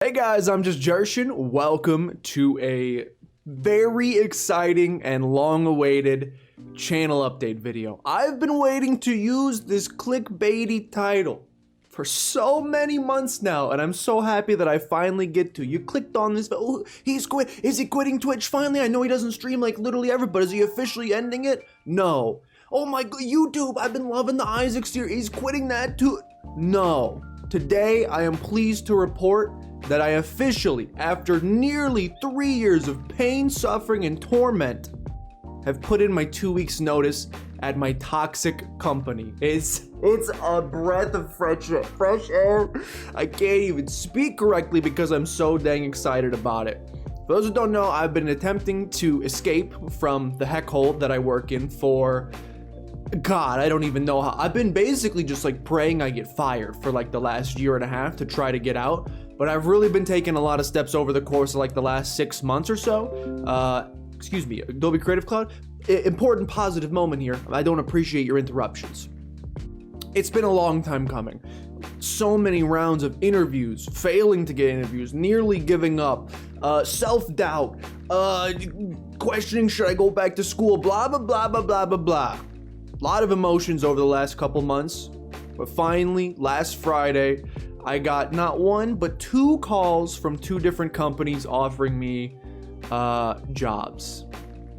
Hey guys, I'm just Jershin. Welcome to a very exciting and long-awaited channel update video. I've been waiting to use this clickbaity title for so many months now, and I'm so happy that I finally get to. You clicked on this, oh, he's quit. Is he quitting Twitch finally? I know he doesn't stream like literally ever, but is he officially ending it? No. Oh my god, YouTube, I've been loving the Isaac series. He's quitting that too. No. Today, I am pleased to report that I officially, after nearly 3 years of pain, suffering, and torment, have put in my 2 weeks notice at my toxic company. It's a breath of fresh air. I can't even speak correctly because I'm so dang excited about it. For those who don't know, I've been attempting to escape from the heck hole that I work in for, God, I don't even know how. I've been basically just like praying I get fired for like the last year and a half to try to get out. But I've really been taking a lot of steps over the course of like the last 6 months or so. Excuse me, Adobe Creative Cloud. Important positive moment here. I don't appreciate your interruptions. It's been a long time coming. So many rounds of interviews, failing to get interviews, nearly giving up, self-doubt, questioning should I go back to school, blah, blah, blah, blah, blah, blah, blah. A lot of emotions over the last couple months. But finally, last Friday, I got not one, but 2 calls from 2 different companies offering me jobs,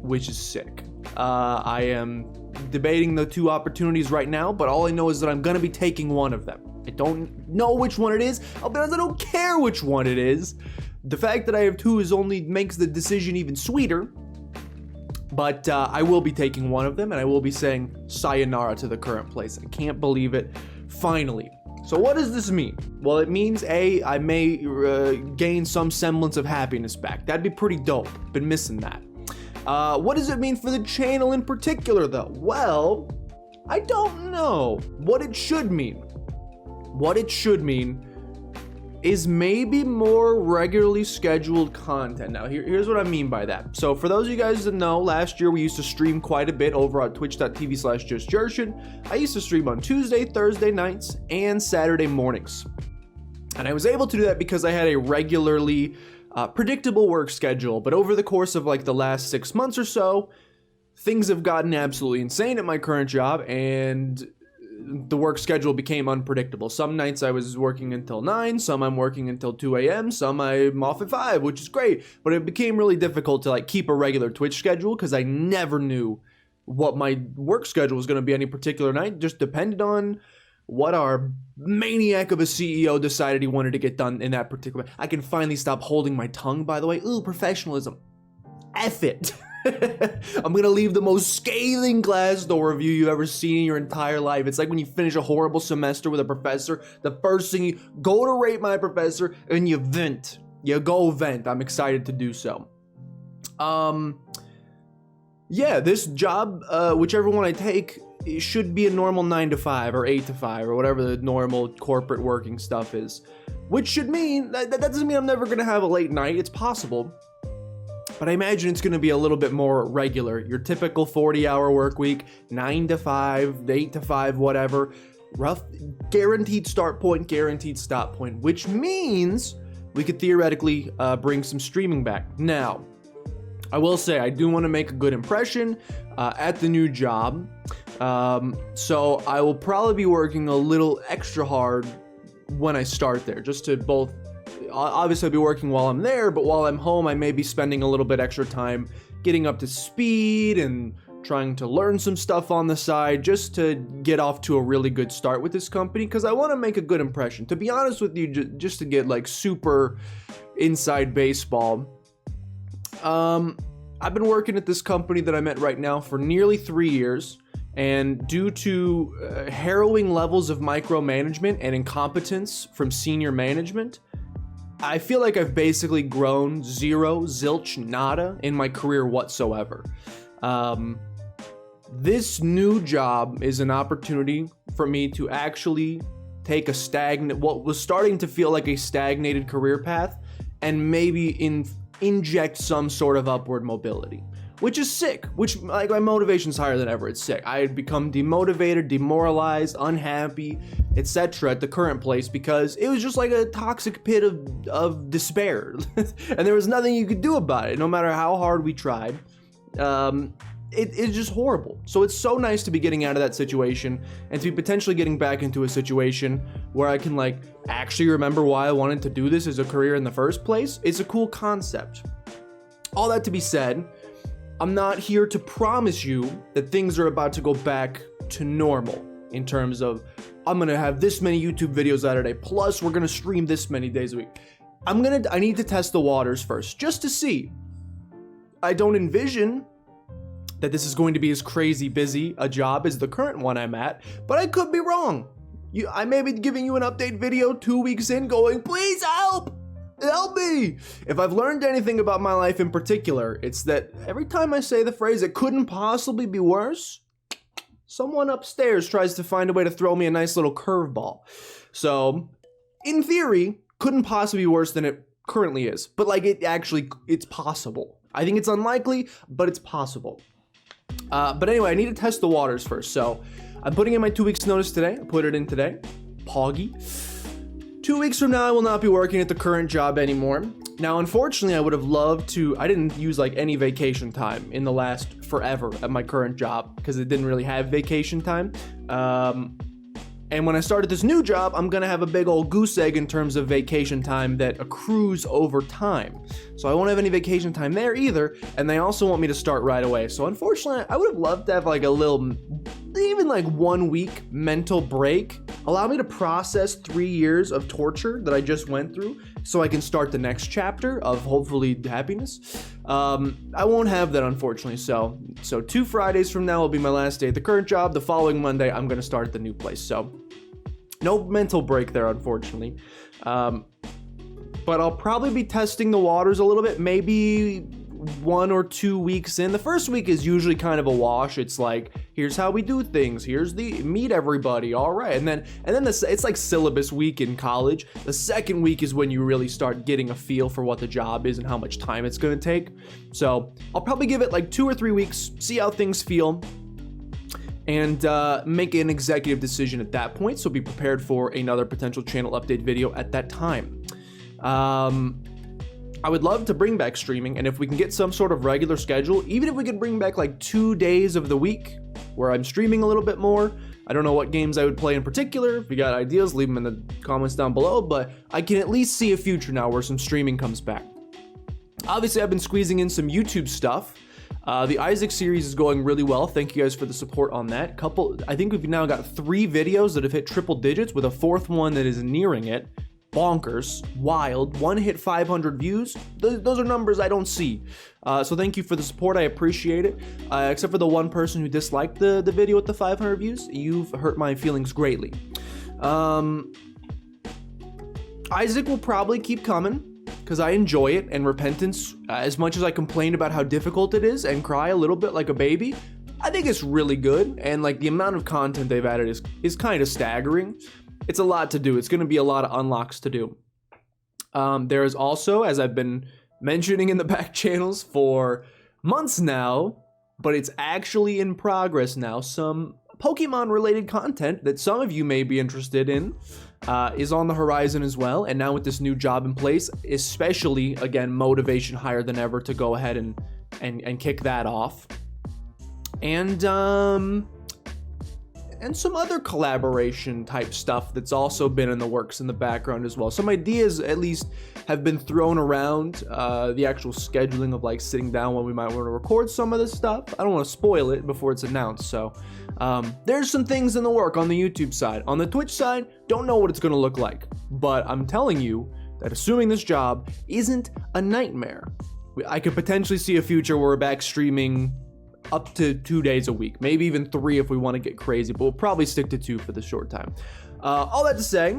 which is sick. I am debating the 2 opportunities right now, but all I know is that I'm gonna be taking one of them. I don't know which one it is. I'll be honest, I don't care which one it is. The fact that I have 2 is only makes the decision even sweeter. But I will be taking one of them, and I will be saying sayonara to the current place. I can't believe it. Finally. So what does this mean? Well, it means A, I may gain some semblance of happiness back. That'd be pretty dope. Been missing that. What does it mean for the channel in particular, though? Well, I don't know what it should mean. What it should mean is maybe more regularly scheduled content. Now, here's what I mean by that. So for those of you guys that know, last year we used to stream quite a bit over on twitch.tv/justjershin. I used to stream on Tuesday, Thursday nights, and Saturday mornings. And I was able to do that because I had a regularly predictable work schedule. But over the course of like the last 6 months or so, things have gotten absolutely insane at my current job, and the work schedule became unpredictable. Some nights I was working until 9, some I'm working until 2 a.m., some I'm off at 5, which is great. But it became really difficult to like keep a regular Twitch schedule because I never knew what my work schedule was going to be any particular night. It just depended on what our maniac of a CEO decided he wanted to get done in that particular. I can finally stop holding my tongue, by the way. Ooh, professionalism. F it. I'm gonna leave the most scathing Glassdoor review you've ever seen in your entire life. It's like when you finish a horrible semester with a professor, the first thing you go to rate my professor and you vent. You go vent. I'm excited to do so. Yeah, this job, whichever one I take, it should be a normal 9 to 5 or 8 to 5 or whatever the normal corporate working stuff is. Which should mean, that doesn't mean I'm never gonna have a late night. It's possible. But I imagine it's going to be a little bit more regular. Your typical 40-hour work week, 9 to 5, 8 to 5, whatever. Rough, guaranteed start point, guaranteed stop point, which means we could theoretically bring some streaming back. Now, I will say I do want to make a good impression at the new job. So I will probably be working a little extra hard when I start there, just to both obviously I'll be working while I'm there, but while I'm home, I may be spending a little bit extra time getting up to speed and trying to learn some stuff on the side just to get off to a really good start with this company, because I want to make a good impression. To be honest with you, just to get like super inside baseball, I've been working at this company that I'm at right now for nearly 3 years, and due to harrowing levels of micromanagement and incompetence from senior management, I feel like I've basically grown zero, zilch, nada in my career whatsoever. This new job is an opportunity for me to actually take what was starting to feel like a stagnated career path, and maybe inject some sort of upward mobility. which is sick, which like my motivation's higher than ever. It's sick. I had become demotivated, demoralized, unhappy, etc. at the current place because it was just like a toxic pit of despair. And there was nothing you could do about it, no matter how hard we tried. It's just horrible. So it's so nice to be getting out of that situation and to be potentially getting back into a situation where I can like actually remember why I wanted to do this as a career in the first place. It's a cool concept. All that to be said, I'm not here to promise you that things are about to go back to normal in terms of I'm gonna have this many YouTube videos out a day, plus we're gonna stream this many days a week. I need to test the waters first, just to see. I don't envision that this is going to be as crazy busy a job as the current one I'm at, but I could be wrong. I may be giving you an update video 2 weeks in going, please help! Help me! If I've learned anything about my life in particular, it's that every time I say the phrase, it couldn't possibly be worse, someone upstairs tries to find a way to throw me a nice little curveball. So, in theory, couldn't possibly be worse than it currently is. But like, it's possible. I think it's unlikely, but it's possible. But anyway, I need to test the waters first. So, I'm putting in my 2 weeks notice today. I put it in today. Poggy. 2 weeks from now, I will not be working at the current job anymore. Now, unfortunately, I would have loved to, I didn't use like any vacation time in the last forever at my current job because it didn't really have vacation time. And when I started this new job, I'm gonna have a big old goose egg in terms of vacation time that accrues over time. So I won't have any vacation time there either, and they also want me to start right away. So unfortunately, I would have loved to have like a little, even like 1 week mental break. Allow me to process 3 years of torture that I just went through so I can start the next chapter of hopefully happiness. I won't have that, unfortunately. So 2 Fridays from now will be my last day at the current job. The following Monday, I'm gonna start at the new place. So no mental break there, unfortunately. But I'll probably be testing the waters a little bit, maybe 1 or 2 weeks in. The first week is usually kind of a wash. It's like, here's how we do things. Here's the meet everybody. All right. And then it's like syllabus week in college. The second week is when you really start getting a feel for what the job is and how much time it's going to take. So I'll probably give it like 2 or 3 weeks, see how things feel, and make an executive decision at that point. So be prepared for another potential channel update video at that time. I would love to bring back streaming, and if we can get some sort of regular schedule, even if we could bring back like 2 days of the week where I'm streaming a little bit more. I don't know what games I would play in particular. If you got ideas, leave them in the comments down below, but I can at least see a future now where some streaming comes back. Obviously, I've been squeezing in some YouTube stuff. The Isaac series is going really well. Thank you guys for the support on that. I think we've now got 3 videos that have hit triple digits with a 4th one that is nearing it. Bonkers, wild. 1 hit 500 views. Those are numbers I don't see. So thank you for the support. I appreciate it. Except for the 1 person who disliked the video with the 500 views. You've hurt my feelings greatly. Isaac will probably keep coming because I enjoy it, and Repentance, as much as I complain about how difficult it is and cry a little bit like a baby, I think it's really good, and like the amount of content they've added is kind of staggering. It's a lot to do. It's going to be a lot of unlocks to do. There is also, as I've been mentioning in the back channels for months now, but it's actually in progress now, some Pokemon-related content that some of you may be interested in is on the horizon as well. And now with this new job in place, especially, again, motivation higher than ever to go ahead and kick that off. And some other collaboration type stuff that's also been in the works in the background as well. Some ideas at least have been thrown around, the actual scheduling of like sitting down when we might want to record some of this stuff. I don't want to spoil it before it's announced. So there's some things in the work on the YouTube side. On the Twitch side, don't know what it's going to look like. But I'm telling you that assuming this job isn't a nightmare, I could potentially see a future where we're back streaming up to 2 days a week, maybe even 3 if we want to get crazy, but we'll probably stick to 2 for the short time. All that to say,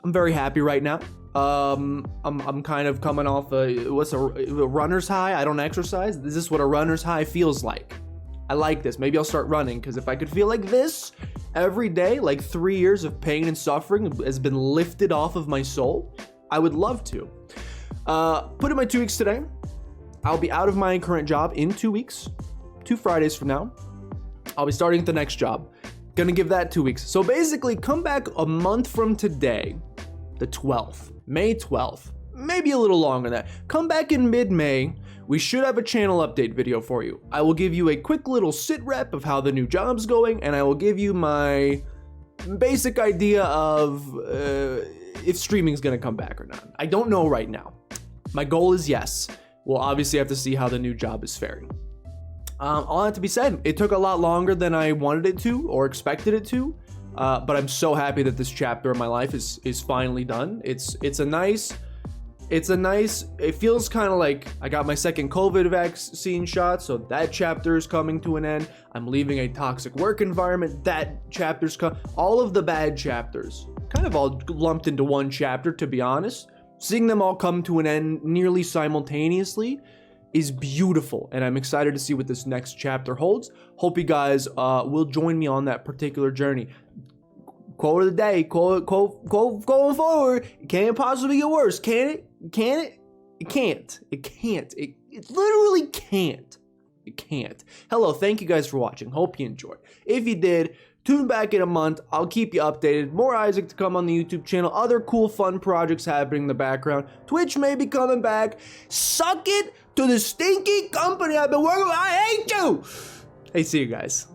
I'm very happy right now. I'm kind of coming off a runner's high. I don't exercise. This is what a runner's high feels like. I like this. Maybe I'll start running, because if I could feel like this every day, like 3 years of pain and suffering has been lifted off of my soul, I would love to. Put in my 2 weeks today. I'll be out of my current job in 2 weeks, 2 Fridays from now. I'll be starting at the next job. Gonna give that 2 weeks. So basically, come back a month from today, the 12th, May 12th, maybe a little longer than that. Come back in mid-May. We should have a channel update video for you. I will give you a quick little sit rep of how the new job's going, and I will give you my basic idea of if streaming's gonna come back or not. I don't know right now. My goal is yes. We'll obviously have to see how the new job is faring. All that to be said, it took a lot longer than I wanted it to or expected it to, but I'm so happy that this chapter of my life is finally done. It feels kind of like I got my second COVID vaccine shot, so that chapter is coming to an end. I'm leaving a toxic work environment. That chapter's all of the bad chapters, kind of all lumped into one chapter, to be honest. Seeing them all come to an end nearly simultaneously is beautiful, and I'm excited to see what this next chapter holds. Hope you guys will join me on that particular journey. Quote of the day, quote going forward, it can't possibly get worse, can it? Can it? It can't. It can't. It literally can't. It can't. Hello, thank you guys for watching. Hope you enjoyed. If you did, tune back in a month. I'll keep you updated. More Isaac to come on the YouTube channel. Other cool, fun projects happening in the background. Twitch may be coming back. Suck it to the stinky company I've been working with. I hate you. Hey, see you guys.